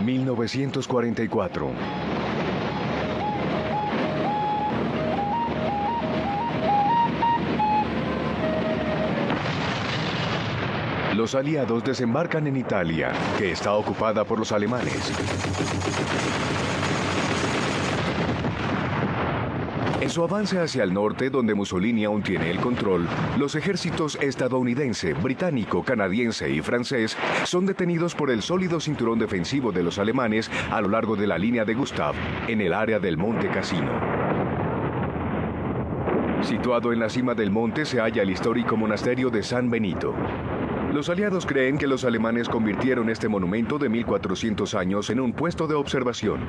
1944. Los aliados desembarcan en Italia, que está ocupada por los alemanes. En su avance hacia el norte, donde Mussolini aún tiene el control, los ejércitos estadounidense, británico, canadiense y francés son detenidos por el sólido cinturón defensivo de los alemanes a lo largo de la línea de Gustav, en el área del Monte Cassino. Situado en la cima del monte se halla el histórico monasterio de San Benito. Los aliados creen que los alemanes convirtieron este monumento de 1400 años en un puesto de observación.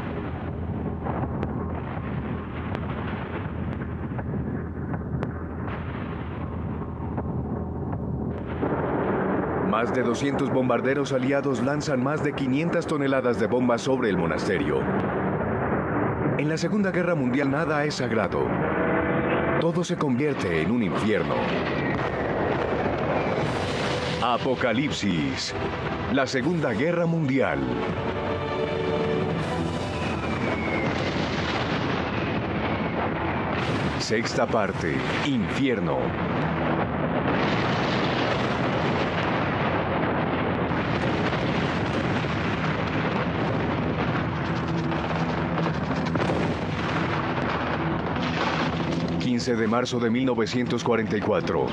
Más de 200 bombarderos aliados lanzan más de 500 toneladas de bombas sobre el monasterio. En la Segunda Guerra Mundial nada es sagrado. Todo se convierte en un infierno. Apocalipsis. La Segunda Guerra Mundial. Sexta parte. Infierno. De marzo de 1944.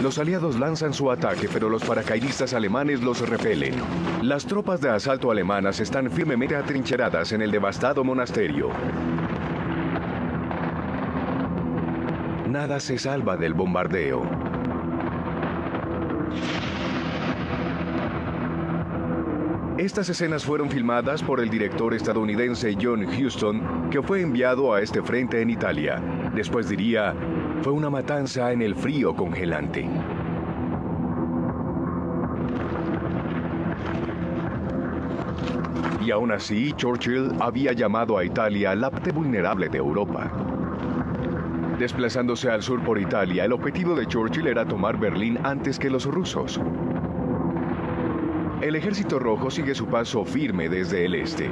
Los aliados lanzan su ataque, pero los paracaidistas alemanes los repelen. Las tropas de asalto alemanas están firmemente atrincheradas en el devastado monasterio. Nada se salva del bombardeo. Estas escenas fueron filmadas por el director estadounidense John Huston, que fue enviado a este frente en Italia. Después diría, fue una matanza en el frío congelante. Y aún así, Churchill había llamado a Italia la parte vulnerable de Europa. Desplazándose al sur por Italia, el objetivo de Churchill era tomar Berlín antes que los rusos. El ejército rojo sigue su paso firme desde el este.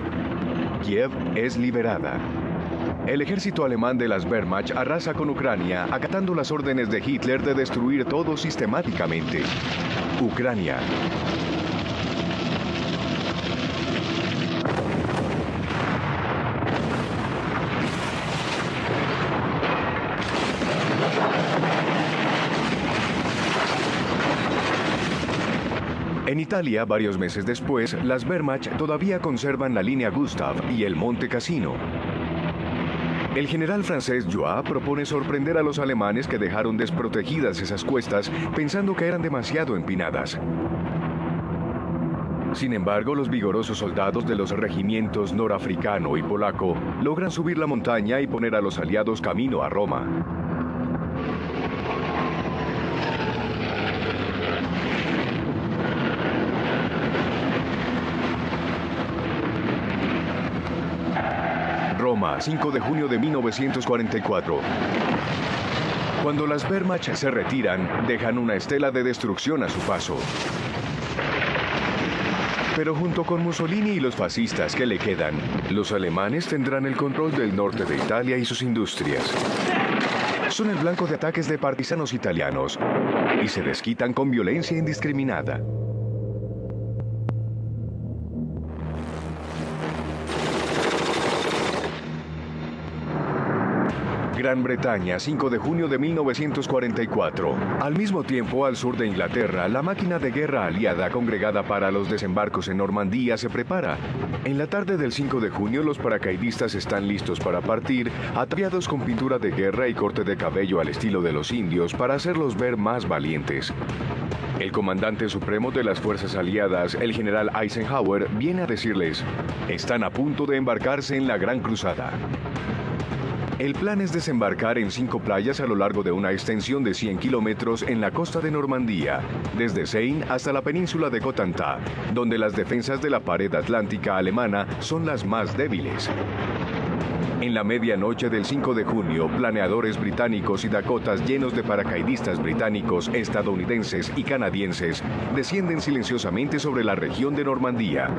Kiev es liberada. El ejército alemán de las Wehrmacht arrasa con Ucrania, acatando las órdenes de Hitler de destruir todo sistemáticamente. Ucrania. En Italia, varios meses después, las Wehrmacht todavía conservan la línea Gustav y el Monte Cassino. El general francés Joie propone sorprender a los alemanes que dejaron desprotegidas esas cuestas pensando que eran demasiado empinadas. Sin embargo, los vigorosos soldados de los regimientos norafricano y polaco logran subir la montaña y poner a los aliados camino a Roma. Roma, 5 de junio de 1944. Cuando las Wehrmacht se retiran, dejan una estela de destrucción a su paso. Pero junto con Mussolini y los fascistas que le quedan, los alemanes tendrán el control del norte de Italia y sus industrias. Son el blanco de ataques de partisanos italianos y se desquitan con violencia indiscriminada. Gran Bretaña, 5 de junio de 1944. Al mismo tiempo, al sur de Inglaterra, la máquina de guerra aliada congregada para los desembarcos en Normandía se prepara. En la tarde del 5 de junio, los paracaidistas están listos para partir, ataviados con pintura de guerra y corte de cabello al estilo de los indios para hacerlos ver más valientes. El comandante supremo de las fuerzas aliadas, el general Eisenhower, viene a decirles, están a punto de embarcarse en la Gran Cruzada. El plan es desembarcar en 5 playas a lo largo de una extensión de 100 kilómetros en la costa de Normandía, desde Seine hasta la península de Cotentin, donde las defensas de la pared atlántica alemana son las más débiles. En la medianoche del 5 de junio, planeadores británicos y Dakotas llenos de paracaidistas británicos, estadounidenses y canadienses descienden silenciosamente sobre la región de Normandía.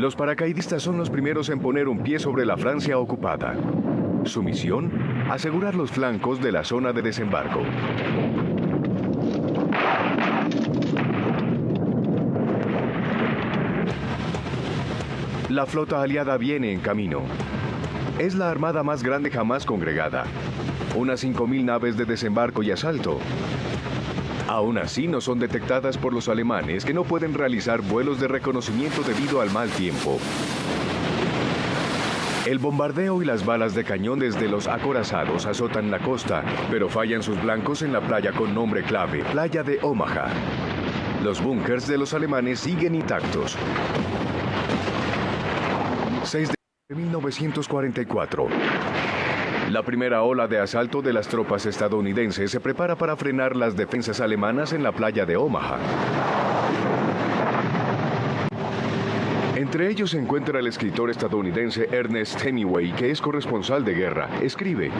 Los paracaidistas son los primeros en poner un pie sobre la Francia ocupada. Su misión, asegurar los flancos de la zona de desembarco. La flota aliada viene en camino. Es la armada más grande jamás congregada. Unas 5.000 naves de desembarco y asalto. Aún así, no son detectadas por los alemanes, que no pueden realizar vuelos de reconocimiento debido al mal tiempo. El bombardeo y las balas de cañón desde los acorazados azotan la costa, pero fallan sus blancos en la playa con nombre clave, Playa de Omaha. Los búnkers de los alemanes siguen intactos. 6 de 1944. La primera ola de asalto de las tropas estadounidenses se prepara para frenar las defensas alemanas en la playa de Omaha. Entre ellos se encuentra el escritor estadounidense Ernest Hemingway, que es corresponsal de guerra. Escribe: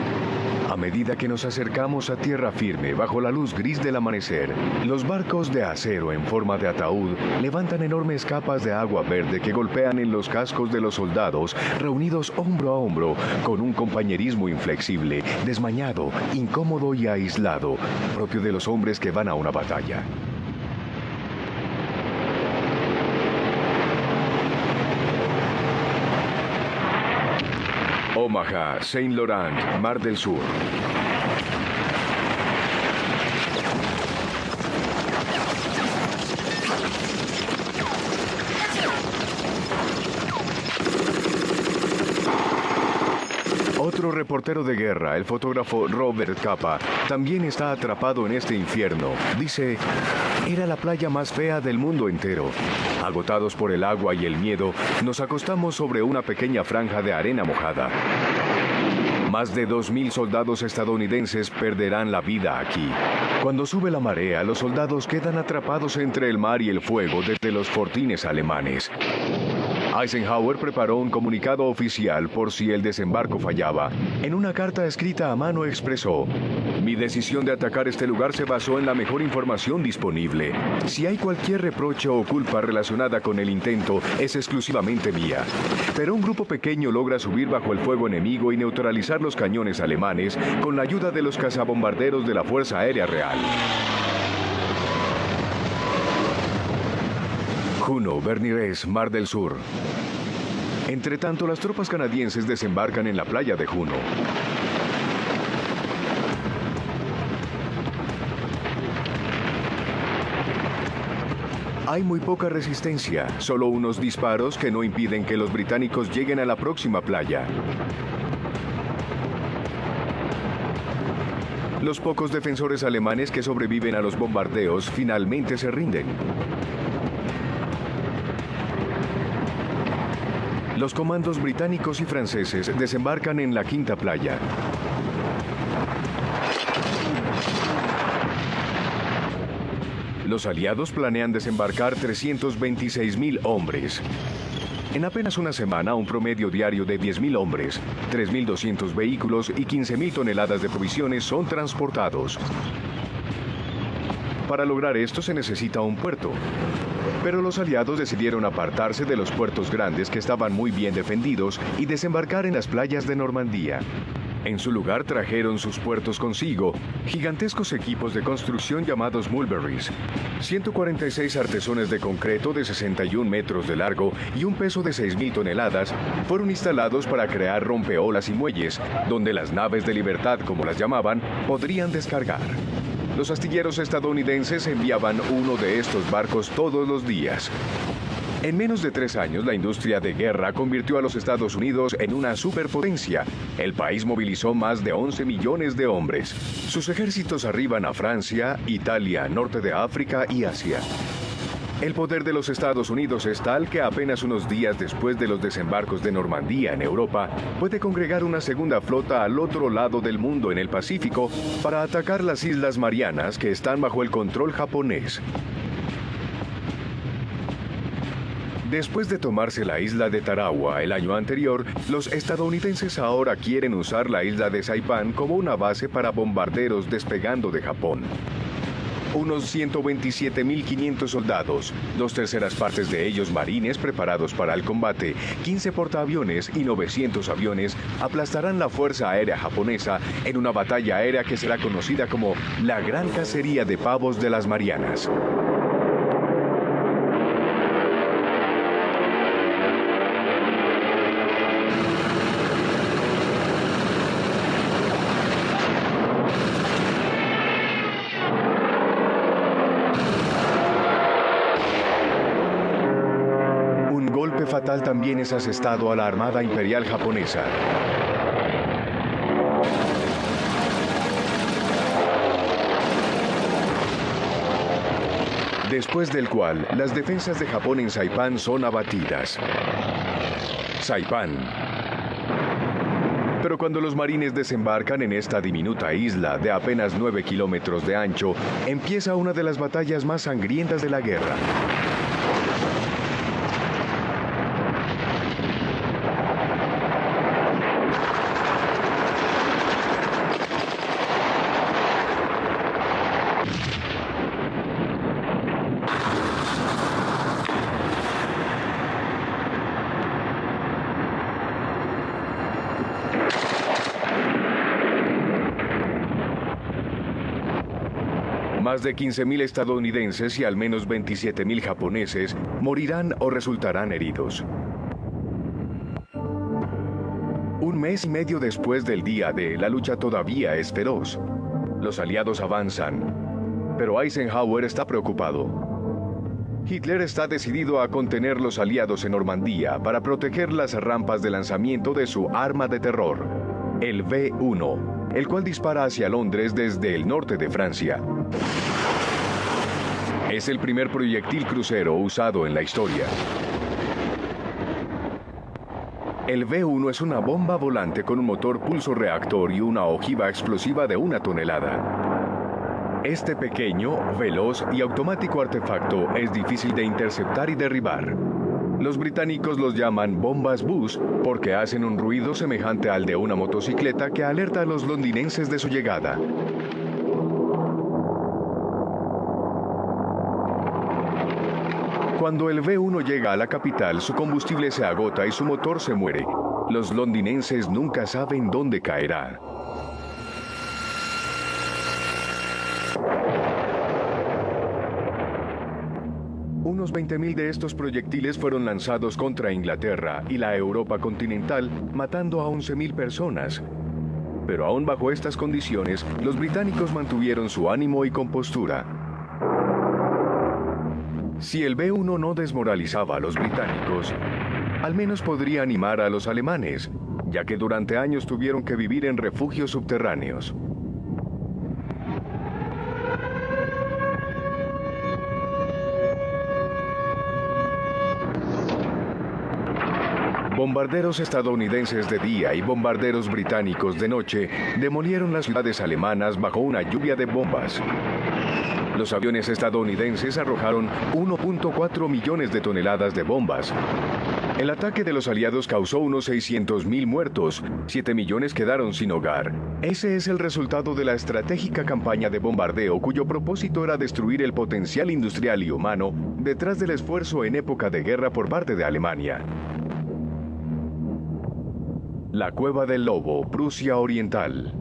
a medida que nos acercamos a tierra firme bajo la luz gris del amanecer, los barcos de acero en forma de ataúd levantan enormes capas de agua verde que golpean en los cascos de los soldados, reunidos hombro a hombro, con un compañerismo inflexible, desmañado, incómodo y aislado, propio de los hombres que van a una batalla. Omaha, Saint Laurent, Mar del Sur. Otro reportero de guerra, el fotógrafo Robert Capa, también está atrapado en este infierno. Dice: era la playa más fea del mundo entero. Agotados por el agua y el miedo, nos acostamos sobre una pequeña franja de arena mojada. Más de 2.000 soldados estadounidenses perderán la vida aquí. Cuando sube la marea, los soldados quedan atrapados entre el mar y el fuego desde los fortines alemanes. Eisenhower preparó un comunicado oficial por si el desembarco fallaba. En una carta escrita a mano expresó: mi decisión de atacar este lugar se basó en la mejor información disponible. Si hay cualquier reproche o culpa relacionada con el intento, es exclusivamente mía. Pero un grupo pequeño logra subir bajo el fuego enemigo y neutralizar los cañones alemanes con la ayuda de los cazabombarderos de la Fuerza Aérea Real. Juno, Bernires, Mar del Sur. Entre tanto, las tropas canadienses desembarcan en la playa de Juno. Hay muy poca resistencia, solo unos disparos que no impiden que los británicos lleguen a la próxima playa. Los pocos defensores alemanes que sobreviven a los bombardeos finalmente se rinden. Los comandos británicos y franceses desembarcan en la quinta playa. Los aliados planean desembarcar 326.000 hombres. En apenas una semana, un promedio diario de 10.000 hombres, 3.200 vehículos y 15.000 toneladas de provisiones son transportados. Para lograr esto se necesita un puerto. Pero los aliados decidieron apartarse de los puertos grandes que estaban muy bien defendidos y desembarcar en las playas de Normandía. En su lugar trajeron sus puertos consigo, gigantescos equipos de construcción llamados mulberries. 146 artesones de concreto de 61 metros de largo y un peso de 6.000 toneladas fueron instalados para crear rompeolas y muelles, donde las naves de libertad, como las llamaban, podrían descargar. Los astilleros estadounidenses enviaban uno de estos barcos todos los días. En menos de 3 años, la industria de guerra convirtió a los Estados Unidos en una superpotencia. El país movilizó más de 11 millones de hombres. Sus ejércitos arriban a Francia, Italia, norte de África y Asia. El poder de los Estados Unidos es tal que apenas unos días después de los desembarcos de Normandía en Europa, puede congregar una segunda flota al otro lado del mundo en el Pacífico para atacar las Islas Marianas que están bajo el control japonés. Después de tomarse la isla de Tarawa el año anterior, los estadounidenses ahora quieren usar la isla de Saipán como una base para bombarderos despegando de Japón. unos 127.500 soldados, 2/3 partes de ellos marines preparados para el combate, 15 portaaviones y 900 aviones aplastarán la Fuerza Aérea Japonesa en una batalla aérea que será conocida como la Gran Cacería de Pavos de las Marianas. Fatal también es asestado a la Armada Imperial Japonesa. Después del cual, las defensas de Japón en Saipán son abatidas. Saipán. Pero cuando los marines desembarcan en esta diminuta isla de apenas 9 kilómetros de ancho, empieza una de las batallas más sangrientas de la guerra. Más de 15.000 estadounidenses y al menos 27.000 japoneses morirán o resultarán heridos. Un mes y medio después del día D, la lucha todavía es feroz. Los aliados avanzan, pero Eisenhower está preocupado. Hitler está decidido a contener los aliados en Normandía para proteger las rampas de lanzamiento de su arma de terror, el V-1, el cual dispara hacia Londres desde el norte de Francia. Es el primer proyectil crucero usado en la historia. El V-1 es una bomba volante con un motor pulso-reactor y una ojiva explosiva de 1 tonelada. Este pequeño, veloz y automático artefacto es difícil de interceptar y derribar. Los británicos los llaman bombas Bus porque hacen un ruido semejante al de una motocicleta que alerta a los londinenses de su llegada. Cuando el V-1 llega a la capital, su combustible se agota y su motor se muere. Los londinenses nunca saben dónde caerá. Unos 20.000 de estos proyectiles fueron lanzados contra Inglaterra y la Europa continental, matando a 11.000 personas. Pero aún bajo estas condiciones, los británicos mantuvieron su ánimo y compostura. Si el V-1 no desmoralizaba a los británicos, al menos podría animar a los alemanes, ya que durante años tuvieron que vivir en refugios subterráneos. Bombarderos estadounidenses de día y bombarderos británicos de noche demolieron las ciudades alemanas bajo una lluvia de bombas. Los aviones estadounidenses arrojaron 1.4 millones de toneladas de bombas. El ataque de los aliados causó unos 600.000 muertos, 7 millones quedaron sin hogar. Ese es el resultado de la estratégica campaña de bombardeo cuyo propósito era destruir el potencial industrial y humano detrás del esfuerzo en época de guerra por parte de Alemania. La Cueva del Lobo, Prusia Oriental.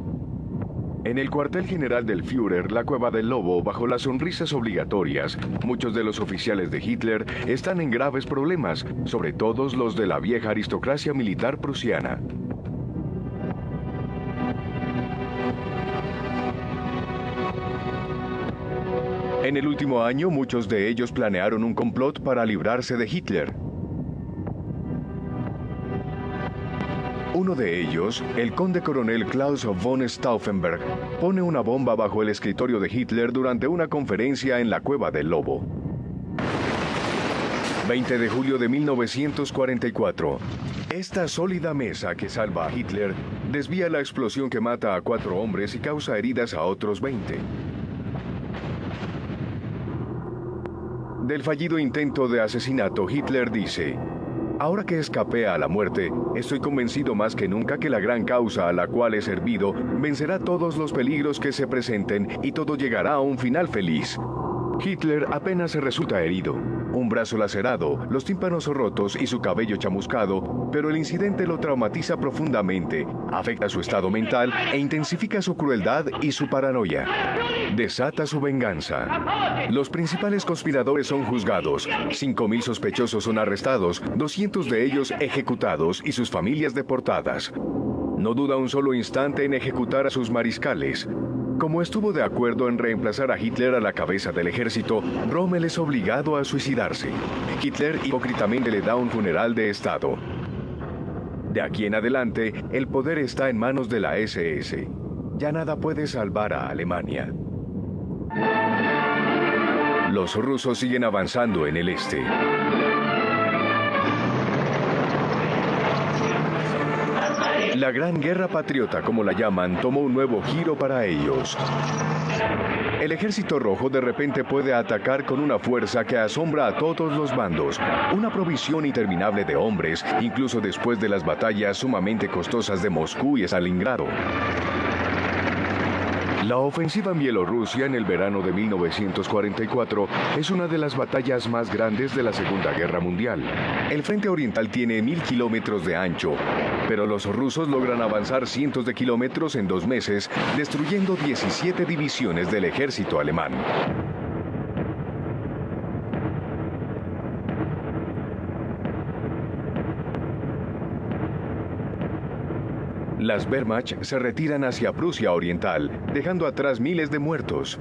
En el cuartel general del Führer, la Cueva del Lobo, bajo las sonrisas obligatorias, muchos de los oficiales de Hitler están en graves problemas, sobre todo los de la vieja aristocracia militar prusiana. En el último año, muchos de ellos planearon un complot para librarse de Hitler. Uno de ellos, el conde coronel Klaus von Stauffenberg, pone una bomba bajo el escritorio de Hitler durante una conferencia en la Cueva del Lobo. 20 de julio de 1944. Esta sólida mesa que salva a Hitler desvía la explosión que mata a 4 hombres y causa heridas a otros 20. Del fallido intento de asesinato, Hitler dice: Ahora que escapé a la muerte, estoy convencido más que nunca que la gran causa a la cual he servido vencerá todos los peligros que se presenten y todo llegará a un final feliz. Hitler apenas se resulta herido, un brazo lacerado, los tímpanos rotos y su cabello chamuscado, pero el incidente lo traumatiza profundamente, afecta su estado mental e intensifica su crueldad y su paranoia. Desata su venganza. Los principales conspiradores son juzgados, 5.000 sospechosos son arrestados, 200 de ellos ejecutados y sus familias deportadas. No duda un solo instante en ejecutar a sus mariscales. Como estuvo de acuerdo en reemplazar a Hitler a la cabeza del ejército, Rommel es obligado a suicidarse. Hitler hipócritamente le da un funeral de Estado. De aquí en adelante, el poder está en manos de la SS. Ya nada puede salvar a Alemania. Los rusos siguen avanzando en el este. La Gran Guerra Patriota, como la llaman, tomó un nuevo giro para ellos. El Ejército Rojo de repente puede atacar con una fuerza que asombra a todos los bandos, una provisión interminable de hombres, incluso después de las batallas sumamente costosas de Moscú y Stalingrado. La ofensiva en Bielorrusia en el verano de 1944 es una de las batallas más grandes de la Segunda Guerra Mundial. El frente oriental tiene 1000 kilómetros de ancho, pero los rusos logran avanzar cientos de kilómetros en 2 meses, destruyendo 17 divisiones del ejército alemán. Las Wehrmacht se retiran hacia Prusia Oriental, dejando atrás miles de muertos.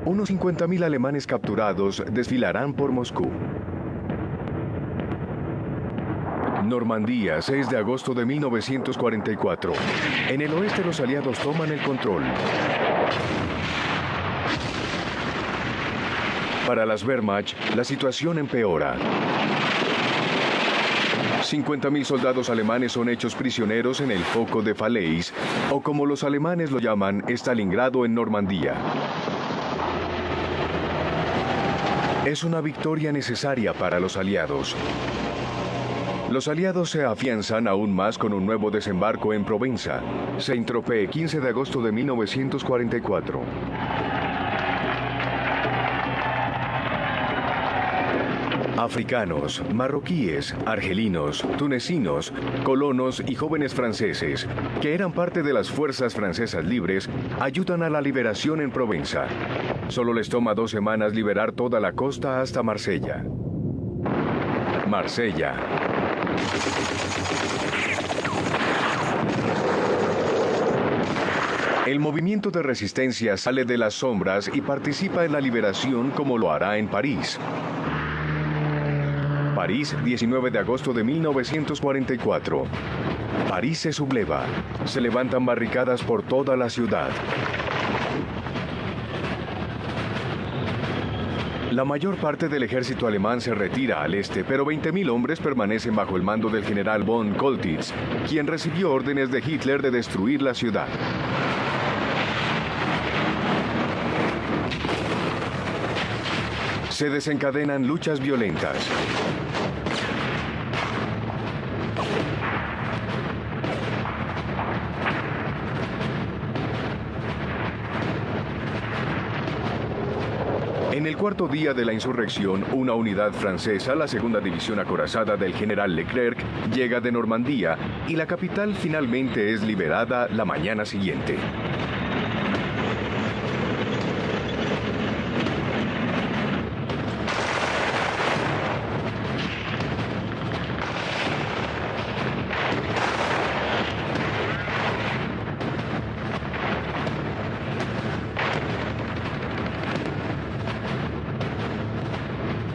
Unos 50.000 alemanes capturados desfilarán por Moscú. Normandía, 6 de agosto de 1944. En el oeste los aliados toman el control. Para las Wehrmacht, la situación empeora. 50.000 soldados alemanes son hechos prisioneros en el foco de Falaise, o como los alemanes lo llaman, Stalingrado en Normandía. Es una victoria necesaria para los aliados. Los aliados se afianzan aún más con un nuevo desembarco en Provenza, Saint-Tropez, 15 de agosto de 1944. Africanos, marroquíes, argelinos, tunecinos, colonos y jóvenes franceses, que eran parte de las fuerzas francesas libres, ayudan a la liberación en Provenza. Solo les toma 2 semanas liberar toda la costa hasta Marsella. Marsella. El movimiento de resistencia sale de las sombras y participa en la liberación como lo hará en París. París, 19 de agosto de 1944. París se subleva. Se levantan barricadas por toda la ciudad. La mayor parte del ejército alemán se retira al este, pero 20.000 hombres permanecen bajo el mando del general von Coltitz, quien recibió órdenes de Hitler de destruir la ciudad. Se desencadenan luchas violentas. En el cuarto día de la insurrección, una unidad francesa, la segunda división acorazada del general Leclerc, llega de Normandía y la capital finalmente es liberada la mañana siguiente.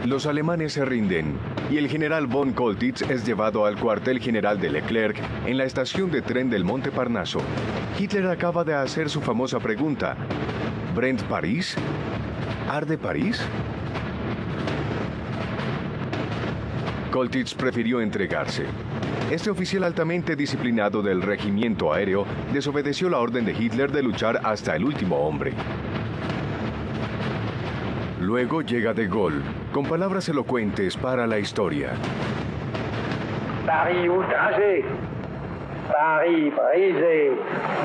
Los alemanes se rinden y el general von Coltitz es llevado al cuartel general de Leclerc en la estación de tren del Monte Parnaso. Hitler acaba de hacer su famosa pregunta: ¿Brennt París? ¿Arde París? Coltitz prefirió entregarse. Este oficial altamente disciplinado del regimiento aéreo desobedeció la orden de Hitler de luchar hasta el último hombre. Luego llega de Gaulle, con palabras elocuentes para la historia. Paris outragé, Paris brisé,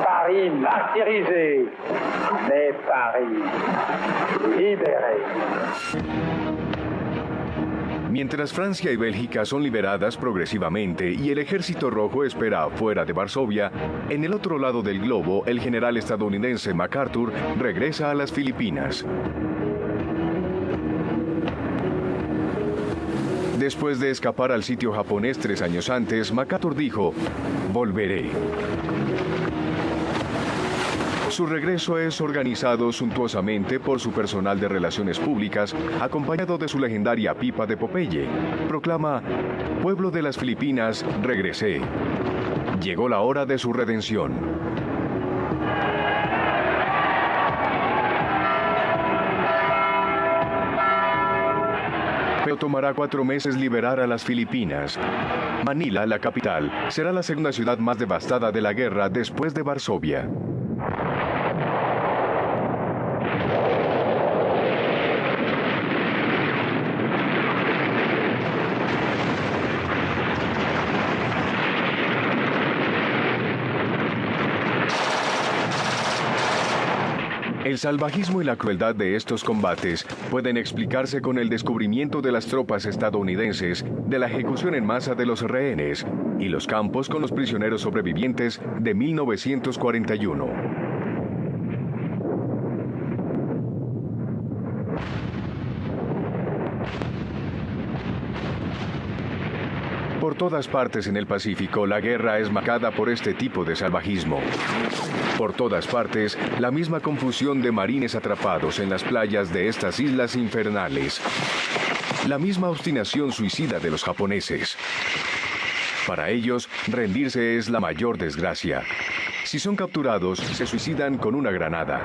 Paris martyrisé, mais Paris libéré. Mientras Francia y Bélgica son liberadas progresivamente y el Ejército Rojo espera afuera de Varsovia, en el otro lado del globo, el general estadounidense MacArthur regresa a las Filipinas. Después de escapar al sitio japonés 3 años antes, MacArthur dijo: "Volveré". Su regreso es organizado suntuosamente por su personal de relaciones públicas, acompañado de su legendaria pipa de Popeye. Proclama: "Pueblo de las Filipinas, regresé. Llegó la hora de su redención". Pero tomará 4 meses liberar a las Filipinas. Manila, la capital, será la segunda ciudad más devastada de la guerra después de Varsovia. El salvajismo y la crueldad de estos combates pueden explicarse con el descubrimiento de las tropas estadounidenses, de la ejecución en masa de los rehenes y los campos con los prisioneros sobrevivientes de 1941. Por todas partes en el Pacífico, la guerra es marcada por este tipo de salvajismo. Por todas partes, la misma confusión de marines atrapados en las playas de estas islas infernales. La misma obstinación suicida de los japoneses. Para ellos, rendirse es la mayor desgracia. Si son capturados, se suicidan con una granada.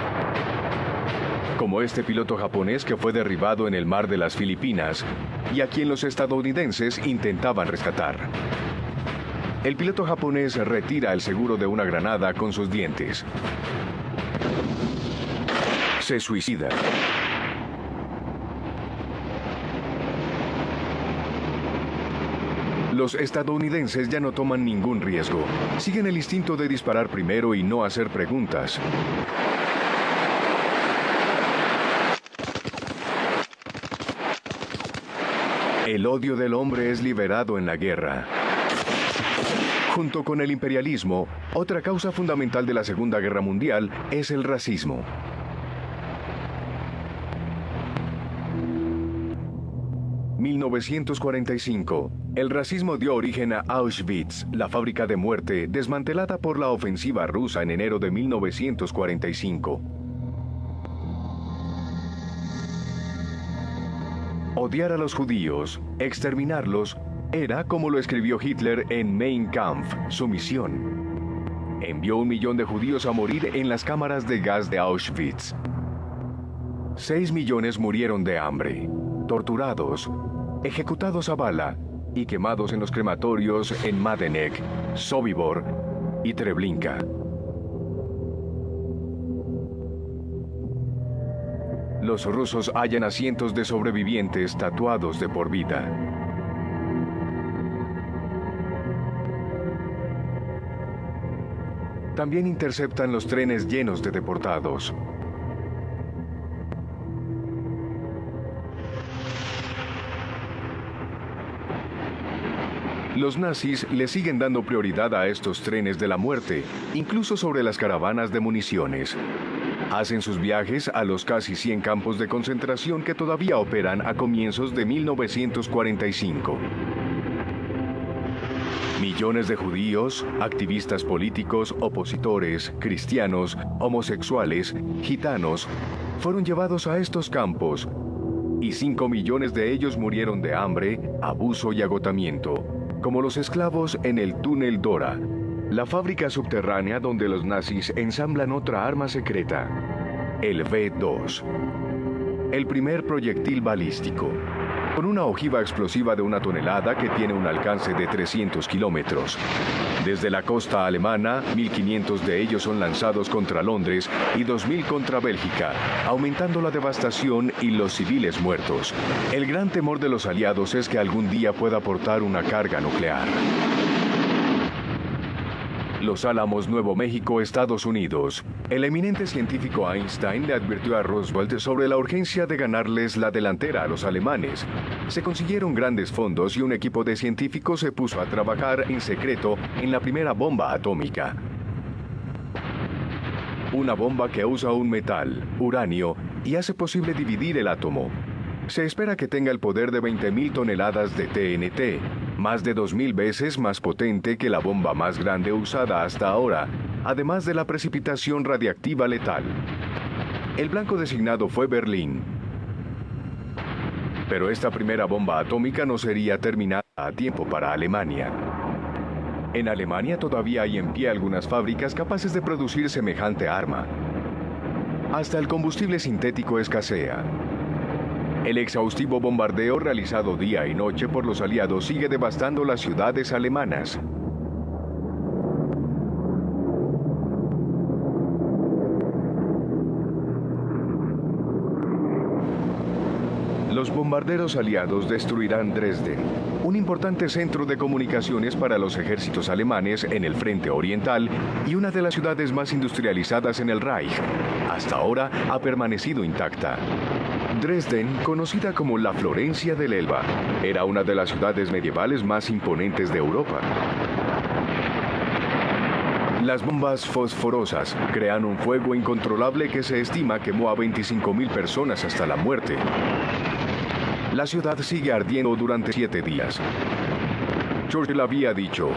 Como este piloto japonés que fue derribado en el mar de las Filipinas y a quien los estadounidenses intentaban rescatar. El piloto japonés retira el seguro de una granada con sus dientes. Se suicida. Los estadounidenses ya no toman ningún riesgo. Siguen el instinto de disparar primero y no hacer preguntas. El odio del hombre es liberado en la guerra. Junto con el imperialismo, otra causa fundamental de la Segunda Guerra Mundial es el racismo. ...1945... El racismo dio origen a Auschwitz, la fábrica de muerte desmantelada por la ofensiva rusa en enero de 1945. Odiar a los judíos, exterminarlos, era, como lo escribió Hitler en Mein Kampf, su misión. Envió 1 millón de judíos a morir en las cámaras de gas de Auschwitz. 6 millones murieron de hambre, torturados, ejecutados a bala y quemados en los crematorios en Majdanek, Sobibor y Treblinka. Los rusos hallan a cientos de sobrevivientes tatuados de por vida. También interceptan los trenes llenos de deportados. Los nazis le siguen dando prioridad a estos trenes de la muerte, incluso sobre las caravanas de municiones. Hacen sus viajes a los casi 100 campos de concentración que todavía operan a comienzos de 1945. Millones de judíos, activistas políticos, opositores, cristianos, homosexuales, gitanos, fueron llevados a estos campos, y 5 millones de ellos murieron de hambre, abuso y agotamiento, como los esclavos en el túnel Dora, la fábrica subterránea donde los nazis ensamblan otra arma secreta, el V-2, el primer proyectil balístico. con una ojiva explosiva de 1 tonelada que tiene un alcance de 300 kilómetros. Desde la costa alemana, 1.500 de ellos son lanzados contra Londres y 2.000 contra Bélgica, aumentando la devastación y los civiles muertos. El gran temor de los aliados es que algún día pueda portar una carga nuclear. Los Álamos, Nuevo México, Estados Unidos. El eminente científico Einstein le advirtió a Roosevelt sobre la urgencia de ganarles la delantera a los alemanes. Se consiguieron grandes fondos y un equipo de científicos se puso a trabajar en secreto en la primera bomba atómica. Una bomba que usa un metal, uranio, y hace posible dividir el átomo. Se espera que tenga el poder de 20.000 toneladas de TNT, más de 2.000 veces más potente que la bomba más grande usada hasta ahora, además de la precipitación radiactiva letal. El blanco designado fue Berlín. Pero esta primera bomba atómica no sería terminada a tiempo para Alemania. En Alemania todavía hay en pie algunas fábricas capaces de producir semejante arma. Hasta el combustible sintético escasea. El exhaustivo bombardeo realizado día y noche por los aliados sigue devastando las ciudades alemanas. Los bombarderos aliados destruirán Dresden, un importante centro de comunicaciones para los ejércitos alemanes en el frente oriental y una de las ciudades más industrializadas en el Reich. Hasta ahora ha permanecido intacta. Dresden, conocida como la Florencia del Elba, era una de las ciudades medievales más imponentes de Europa. Las bombas fosforosas crean un fuego incontrolable que se estima quemó a 25.000 personas hasta la muerte. La ciudad sigue ardiendo durante 7 días. Churchill había dicho: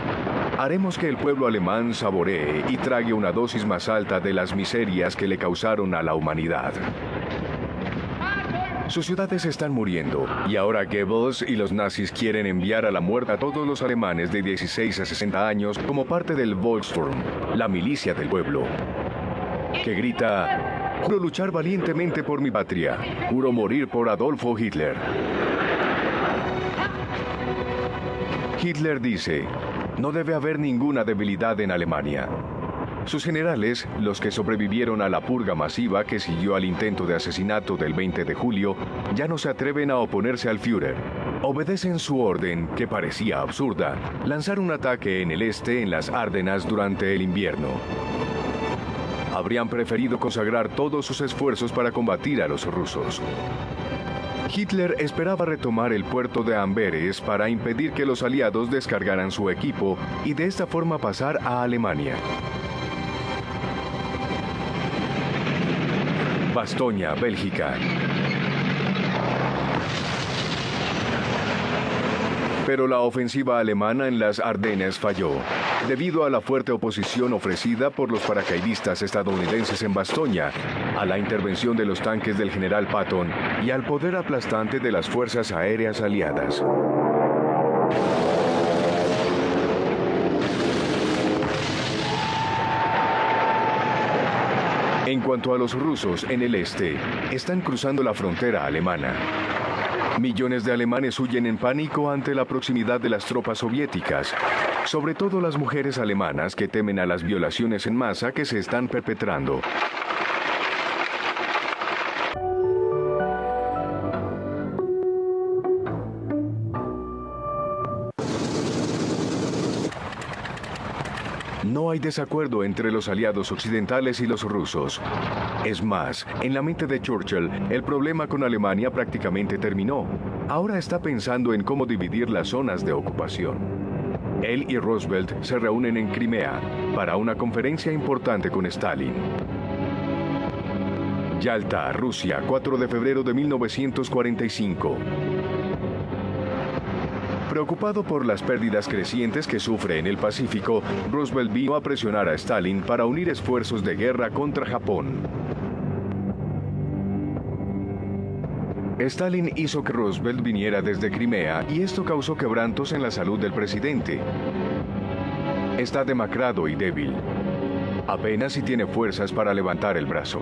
haremos que el pueblo alemán saboree y trague una dosis más alta de las miserias que le causaron a la humanidad. Sus ciudades están muriendo, y ahora Goebbels y los nazis quieren enviar a la muerte a todos los alemanes de 16 a 60 años como parte del Volkssturm, la milicia del pueblo, que grita: juro luchar valientemente por mi patria, juro morir por Adolfo Hitler. Hitler dice: no debe haber ninguna debilidad en Alemania. Sus generales, los que sobrevivieron a la purga masiva que siguió al intento de asesinato del 20 de julio, ya no se atreven a oponerse al Führer. Obedecen su orden, que parecía absurda, lanzar un ataque en el este en las Ardenas durante el invierno. Habrían preferido consagrar todos sus esfuerzos para combatir a los rusos. Hitler esperaba retomar el puerto de Amberes para impedir que los aliados descargaran su equipo y de esta forma pasar a Alemania. Bastoña, Bélgica. Pero la ofensiva alemana en las Ardenas falló, debido a la fuerte oposición ofrecida por los paracaidistas estadounidenses en Bastoña, a la intervención de los tanques del general Patton y al poder aplastante de las fuerzas aéreas aliadas. En cuanto a los rusos en el este, están cruzando la frontera alemana. Millones de alemanes huyen en pánico ante la proximidad de las tropas soviéticas, sobre todo las mujeres alemanas que temen a las violaciones en masa que se están perpetrando. No hay desacuerdo entre los aliados occidentales y los rusos. Es más, en la mente de Churchill, el problema con Alemania prácticamente terminó. Ahora está pensando en cómo dividir las zonas de ocupación. Él y Roosevelt se reúnen en Crimea para una conferencia importante con Stalin. Yalta, Rusia, 4 de febrero de 1945. Preocupado por las pérdidas crecientes que sufre en el Pacífico, Roosevelt vino a presionar a Stalin para unir esfuerzos de guerra contra Japón. Stalin hizo que Roosevelt viniera desde Crimea y esto causó quebrantos en la salud del presidente. Está demacrado y débil. Apenas si tiene fuerzas para levantar el brazo.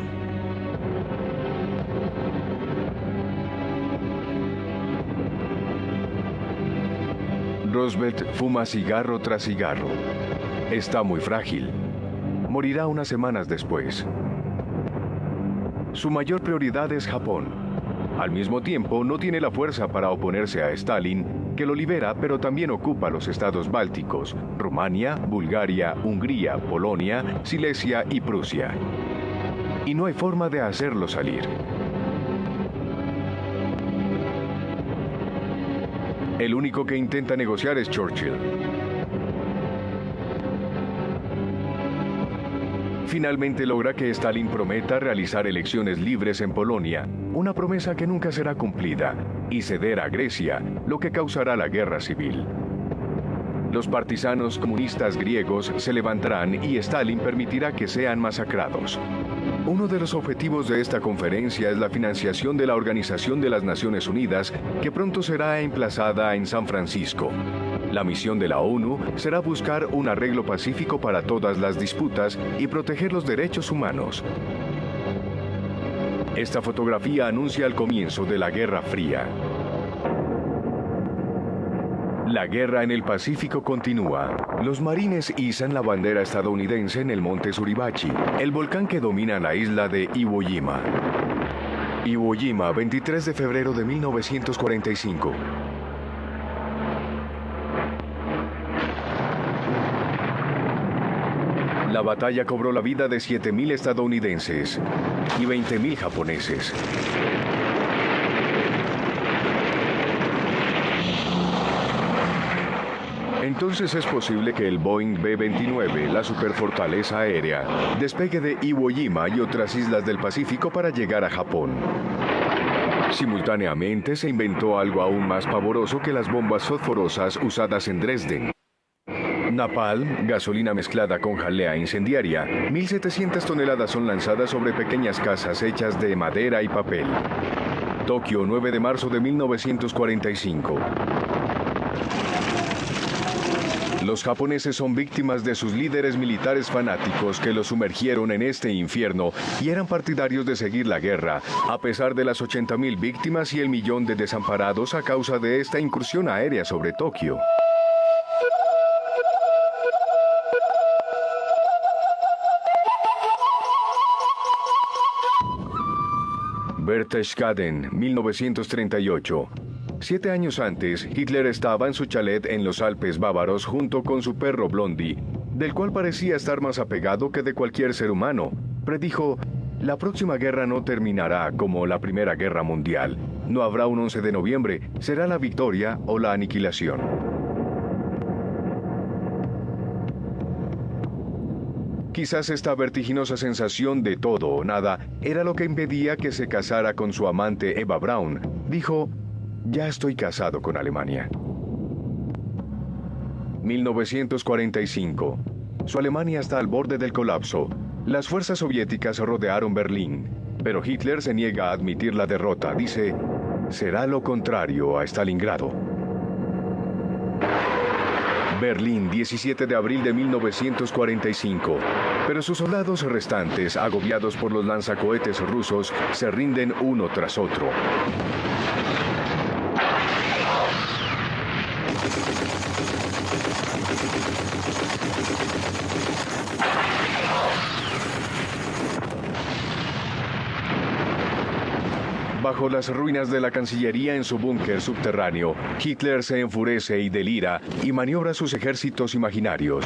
Roosevelt fuma cigarro tras cigarro. Está muy frágil. Morirá unas semanas después. Su mayor prioridad es Japón. Al mismo tiempo, no tiene la fuerza para oponerse a Stalin, que lo libera, pero también ocupa los estados bálticos, Rumania, Bulgaria, Hungría, Polonia, Silesia y Prusia. Y no hay forma de hacerlo salir. El único que intenta negociar es Churchill. Finalmente logra que Stalin prometa realizar elecciones libres en Polonia, una promesa que nunca será cumplida, y ceder a Grecia, lo que causará la guerra civil. Los partisanos comunistas griegos se levantarán y Stalin permitirá que sean masacrados. Uno de los objetivos de esta conferencia es la financiación de la Organización de las Naciones Unidas, que pronto será emplazada en San Francisco. La misión de la ONU será buscar un arreglo pacífico para todas las disputas y proteger los derechos humanos. Esta fotografía anuncia el comienzo de la Guerra Fría. La guerra en el Pacífico continúa. Los marines izan la bandera estadounidense en el monte Suribachi, el volcán que domina la isla de Iwo Jima. Iwo Jima, 23 de febrero de 1945. La batalla cobró la vida de 7.000 estadounidenses y 20.000 japoneses. Entonces es posible que el Boeing B-29, la superfortaleza aérea, despegue de Iwo Jima y otras islas del Pacífico para llegar a Japón. Simultáneamente se inventó algo aún más pavoroso que las bombas fosforosas usadas en Dresden. Napalm, gasolina mezclada con jalea incendiaria. 1.700 toneladas son lanzadas sobre pequeñas casas hechas de madera y papel. Tokio, 9 de marzo de 1945. Los japoneses son víctimas de sus líderes militares fanáticos que los sumergieron en este infierno y eran partidarios de seguir la guerra, a pesar de las 80.000 víctimas y el 1.000.000 de desamparados a causa de esta incursión aérea sobre Tokio. Berchtesgaden, 1938. 7 años antes, Hitler estaba en su chalet en los Alpes bávaros junto con su perro Blondie, del cual parecía estar más apegado que de cualquier ser humano. Predijo: la próxima guerra no terminará como la Primera Guerra Mundial. No habrá un 11 de noviembre, será la victoria o la aniquilación. Quizás esta vertiginosa sensación de todo o nada era lo que impedía que se casara con su amante Eva Braun. Dijo: ya estoy casado con Alemania. 1945. Su Alemania está al borde del colapso. Las fuerzas soviéticas rodearon Berlín, pero Hitler se niega a admitir la derrota. Dice: será lo contrario a Stalingrado. Berlín, 17 de abril de 1945. Pero sus soldados restantes, agobiados por los lanzacohetes rusos, se rinden uno tras otro. Bajo las ruinas de la Cancillería en su búnker subterráneo, Hitler se enfurece y delira y maniobra sus ejércitos imaginarios.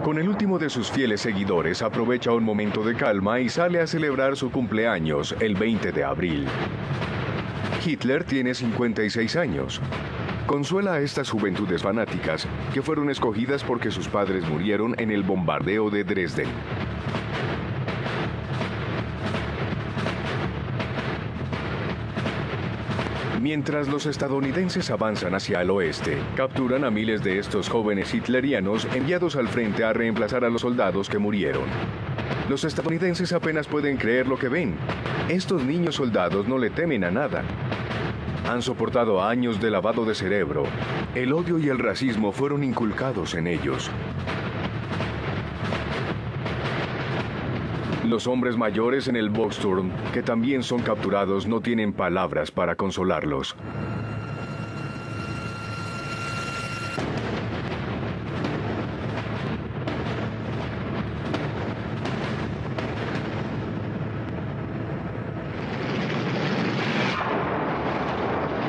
Con el último de sus fieles seguidores aprovecha un momento de calma y sale a celebrar su cumpleaños el 20 de abril. Hitler tiene 56 años. Consuela a estas juventudes fanáticas que fueron escogidas porque sus padres murieron en el bombardeo de Dresden. Mientras los estadounidenses avanzan hacia el oeste, capturan a miles de estos jóvenes hitlerianos enviados al frente a reemplazar a los soldados que murieron. Los estadounidenses apenas pueden creer lo que ven. Estos niños soldados no le temen a nada. Han soportado años de lavado de cerebro. El odio y el racismo fueron inculcados en ellos. Los hombres mayores en el Volksturm, que también son capturados, no tienen palabras para consolarlos.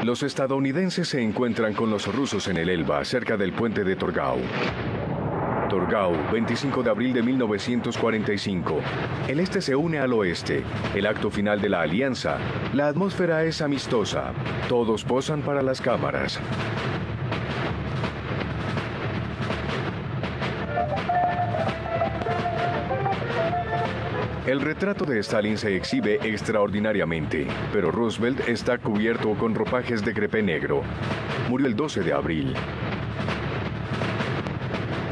Los estadounidenses se encuentran con los rusos en el Elba, cerca del puente de Torgau. Torgau, 25 de abril de 1945. El este se une al oeste. El acto final de la alianza. La atmósfera es amistosa. Todos posan para las cámaras. El retrato de Stalin se exhibe extraordinariamente, pero Roosevelt está cubierto con ropajes de crepé negro. Murió el 12 de abril.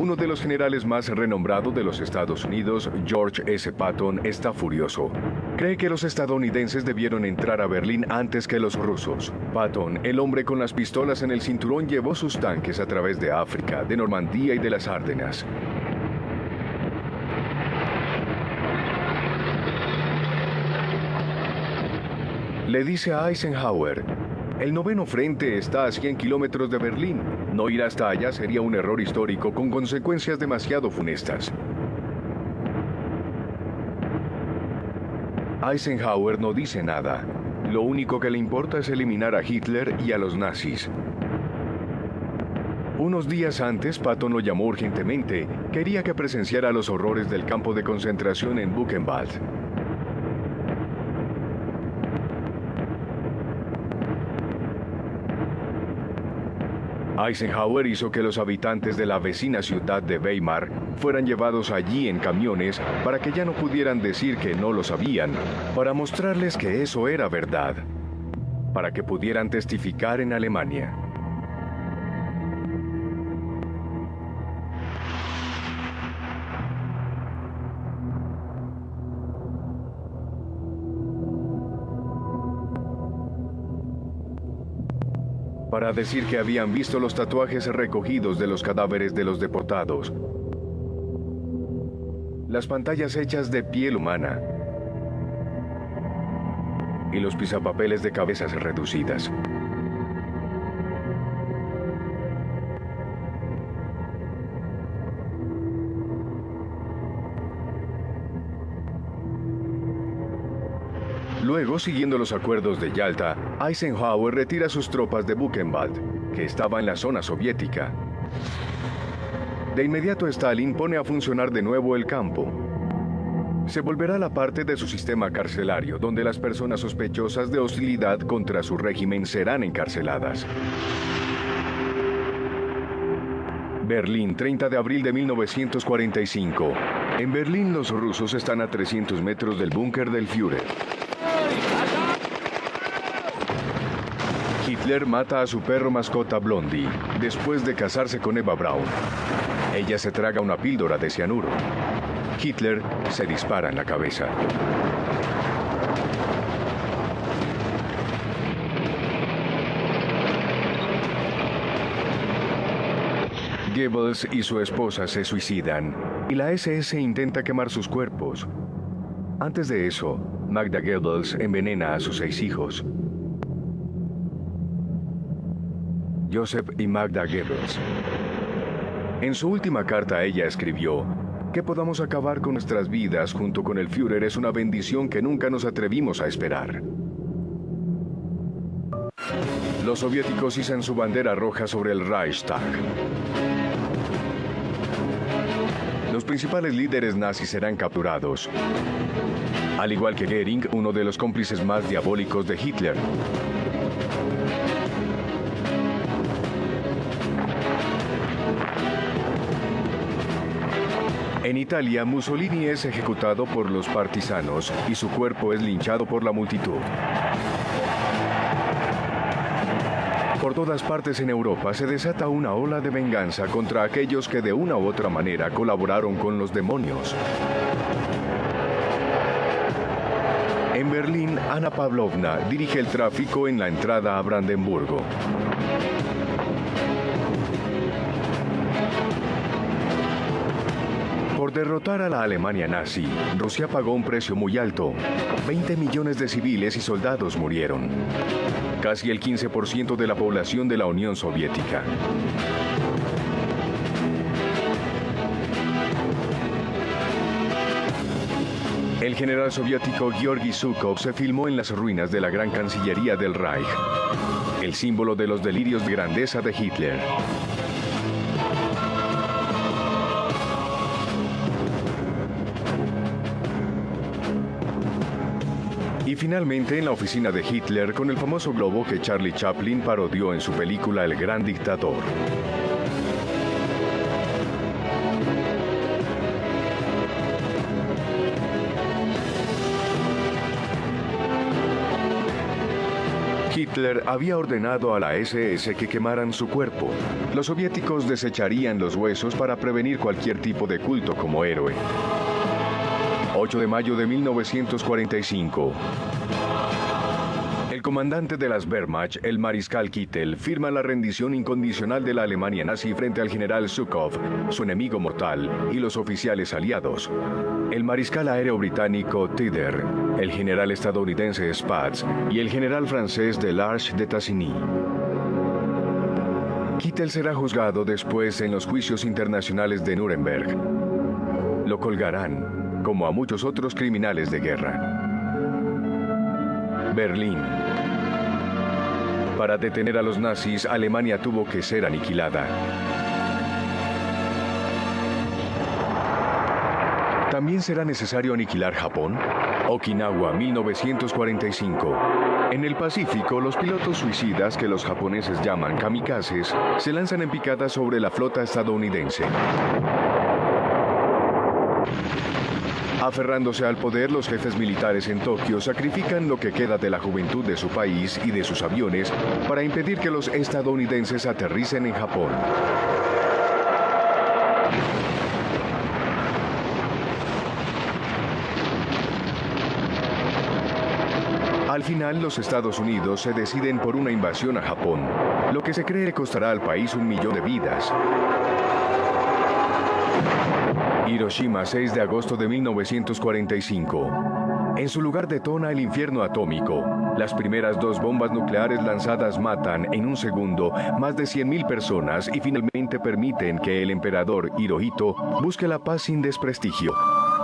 Uno de los generales más renombrados de los Estados Unidos, George S. Patton, está furioso. Cree que los estadounidenses debieron entrar a Berlín antes que los rusos. Patton, el hombre con las pistolas en el cinturón, llevó sus tanques a través de África, de Normandía y de las Ardenas. Le dice a Eisenhower: el noveno frente está a 100 kilómetros de Berlín. No ir hasta allá sería un error histórico con consecuencias demasiado funestas. Eisenhower no dice nada. Lo único que le importa es eliminar a Hitler y a los nazis. Unos días antes, Patton lo llamó urgentemente. Quería que presenciara los horrores del campo de concentración en Buchenwald. Eisenhower hizo que los habitantes de la vecina ciudad de Weimar fueran llevados allí en camiones para que ya no pudieran decir que no lo sabían, para mostrarles que eso era verdad, para que pudieran testificar en Alemania. Para decir que habían visto los tatuajes recogidos de los cadáveres de los deportados, las pantallas hechas de piel humana y los pisapapeles de cabezas reducidas. Luego, siguiendo los acuerdos de Yalta, Eisenhower retira sus tropas de Buchenwald, que estaba en la zona soviética. De inmediato, Stalin pone a funcionar de nuevo el campo. Se volverá la parte de su sistema carcelario, donde las personas sospechosas de hostilidad contra su régimen serán encarceladas. Berlín, 30 de abril de 1945. En Berlín, los rusos están a 300 metros del búnker del Führer. Hitler mata a su perro mascota Blondie, después de casarse con Eva Braun. Ella se traga una píldora de cianuro. Hitler se dispara en la cabeza. Goebbels y su esposa se suicidan, y la SS intenta quemar sus cuerpos. Antes de eso, Magda Goebbels envenena a sus 6 hijos. Joseph y Magda Goebbels. En su última carta ella escribió: que podamos acabar con nuestras vidas junto con el Führer es una bendición que nunca nos atrevimos a esperar. Los soviéticos izan su bandera roja sobre el Reichstag. Los principales líderes nazis serán capturados, al igual que Goering, uno de los cómplices más diabólicos de Hitler. En Italia, Mussolini es ejecutado por los partisanos y su cuerpo es linchado por la multitud. Por todas partes en Europa se desata una ola de venganza contra aquellos que de una u otra manera colaboraron con los demonios. En Berlín, Anna Pavlovna dirige el tráfico en la entrada a Brandenburgo. Por derrotar a la Alemania nazi, Rusia pagó un precio muy alto. 20 millones de civiles y soldados murieron. Casi el 15% de la población de la Unión Soviética. El general soviético Georgy Zhukov se filmó en las ruinas de la gran Cancillería del Reich. El el símbolo de los delirios de grandeza de Hitler. Y finalmente en la oficina de Hitler con el famoso globo que Charlie Chaplin parodió en su película El Gran Dictador. Hitler había ordenado a la SS que quemaran su cuerpo. Los soviéticos desecharían los huesos para prevenir cualquier tipo de culto como héroe. 8 de mayo de 1945. El comandante de las Wehrmacht, el mariscal Kittel, firma la rendición incondicional de la Alemania nazi frente al general Zhukov, su enemigo mortal, y los oficiales aliados. El mariscal aéreo británico Tidder, el general estadounidense Spaatz y el general francés Delarge de Tassigny. Kittel será juzgado después en los juicios internacionales de Nuremberg. Lo colgarán, como a muchos otros criminales de guerra. Berlín. Para detener a los nazis, Alemania tuvo que ser aniquilada. ¿También será necesario aniquilar Japón? Okinawa, 1945. En el Pacífico, los pilotos suicidas, que los japoneses llaman kamikazes, se lanzan en picada sobre la flota estadounidense. Aferrándose al poder, los jefes militares en Tokio sacrifican lo que queda de la juventud de su país y de sus aviones para impedir que los estadounidenses aterricen en Japón. Al final, los Estados Unidos se deciden por una invasión a Japón, lo que se cree costará al país 1 millón de vidas. Hiroshima, 6 de agosto de 1945. En su lugar detona el infierno atómico. Las primeras 2 bombas nucleares lanzadas matan en un segundo más de 100.000 personas y finalmente permiten que el emperador Hirohito busque la paz sin desprestigio.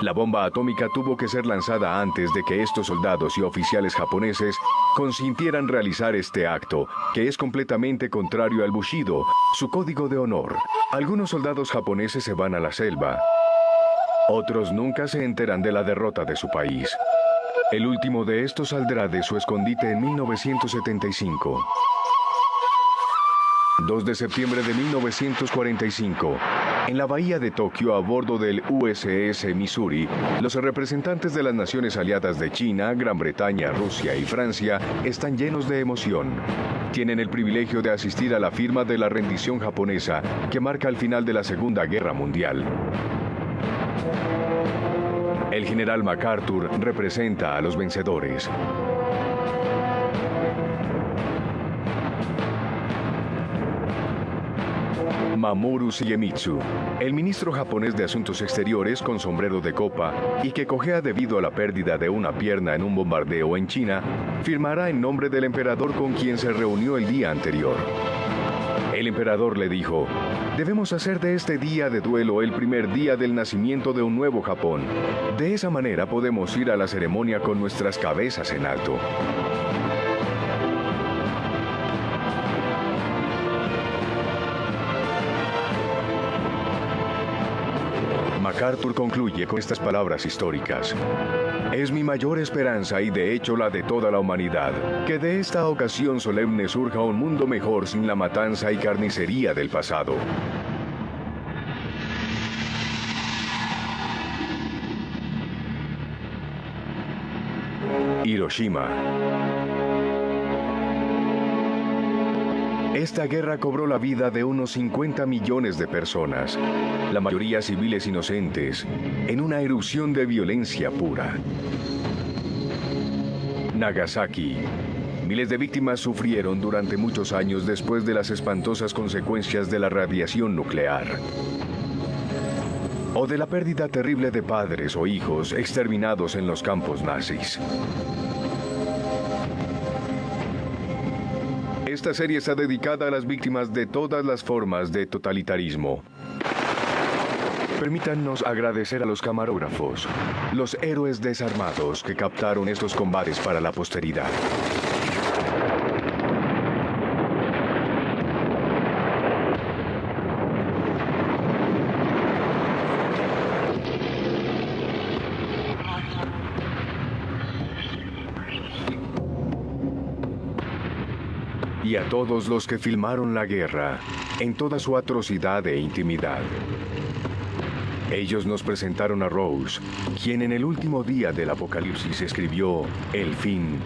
La bomba atómica tuvo que ser lanzada antes de que estos soldados y oficiales japoneses consintieran realizar este acto, que es completamente contrario al Bushido, su código de honor. Algunos soldados japoneses se van a la selva. Otros nunca se enteran de la derrota de su país. El último de estos saldrá de su escondite en 1975. 2 de septiembre de 1945. En la bahía de Tokio, a bordo del USS Missouri, los representantes de las naciones aliadas de China, Gran Bretaña, Rusia y Francia están llenos de emoción. Tienen el privilegio de asistir a la firma de la rendición japonesa, que marca el final de la Segunda Guerra Mundial. El general MacArthur representa a los vencedores. Mamoru Shigemitsu, el ministro japonés de Asuntos Exteriores con sombrero de copa y que cojea debido a la pérdida de una pierna en un bombardeo en China, firmará en nombre del emperador con quien se reunió el día anterior. El emperador le dijo: debemos hacer de este día de duelo el primer día del nacimiento de un nuevo Japón. De esa manera podemos ir a la ceremonia con nuestras cabezas en alto. MacArthur concluye con estas palabras históricas: es mi mayor esperanza y de hecho la de toda la humanidad, que de esta ocasión solemne surja un mundo mejor sin la matanza y carnicería del pasado. Hiroshima. Esta guerra cobró la vida de unos 50 millones de personas, la mayoría civiles inocentes, en una erupción de violencia pura. Nagasaki. Miles de víctimas sufrieron durante muchos años después de las espantosas consecuencias de la radiación nuclear. O de la pérdida terrible de padres o hijos exterminados en los campos nazis. Esta serie está dedicada a las víctimas de todas las formas de totalitarismo. Permítannos agradecer a los camarógrafos, los héroes desarmados que captaron estos combates para la posteridad. y a todos los que filmaron la guerra, en toda su atrocidad e intimidad. Ellos nos presentaron a Rose, quien en el último día del apocalipsis escribió: el fin